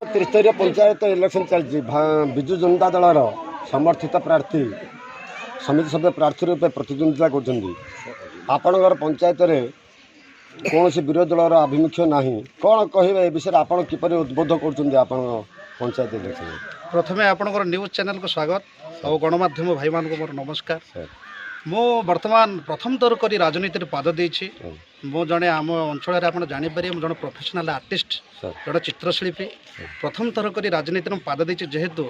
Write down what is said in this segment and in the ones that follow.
त्रिस्तरीय पंचायत इलेक्शन चलती विजु जनता दल समर्थित प्रार्थी समिति सभ्य प्रार्थी रूपे प्रतिद्वंदिता कर पंचायत रे कौन से विरोधी दल आभिमुख्य ना कौन कहे ए विषय आप किपर उद्बोध कर पंचायत इलेक्शन प्रथमे आपणकर न्यूज चैनल को स्वागत और गणमाध्यम भाई मान को मोर नमस्कार। मो वर्तमान प्रथम दर करी राजनीति पाद देछि। मो जड़े आम अंचल आप जापर जड़े प्रोफेशनल आर्टिस्ट जड़े चित्रशिल्पी प्रथम थर करी राजनीति में पाद देछि। जेहेतु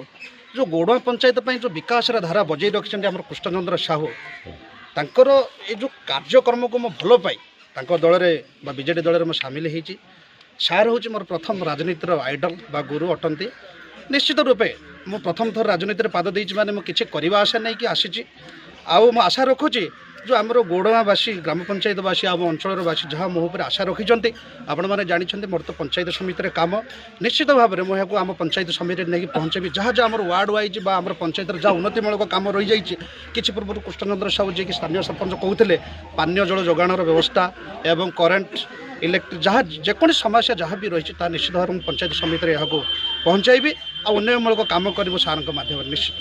जो गोड़ुआ पंचायत जो विकास धारा बजाई रखिंट आम कृष्णचंद्र साहू तांकर ये जो कार्यक्रम को मो भल पाई दल में बीजेडी दल में सामिल होती सार हूँ मोर प्रथम राजनीतिर आइडल बा गुरु अटंती। निश्चित रूपे मो प्रथम थर राजनीति पाद देछि माने मो किछि करिबा आशा नहीं कि आसी आउ मो आशा रखुची जो आमर गोड़वासी ग्राम पंचायतवासी आम अंचलवासी जहाँ मो पर आशा रखिंट आपण मैंने जानते मोर तो पंचायत समिति काम निश्चित भाव में मुझे आम पंचायत समिति नहीं पहुँचेबी जहाँ जहाँ आम वार्ड वाइज बा आम पंचायत जहाँ उन्नतिमूलक काम रही जाइए कि पूर्व कृष्णचंद्र साहू जी स्थानीय सरपंच कहते पानीय जल जोगाणर व्यवस्था एवं करेन्ट इलेक्ट्रिक जहाँ जेको समस्या जहाँ भी रही निश्चित भाव में पंचायत समिति यहाँ पहुँचाइबी आ उन्नयनमूलक काम कर सार माध्यम निश्चित।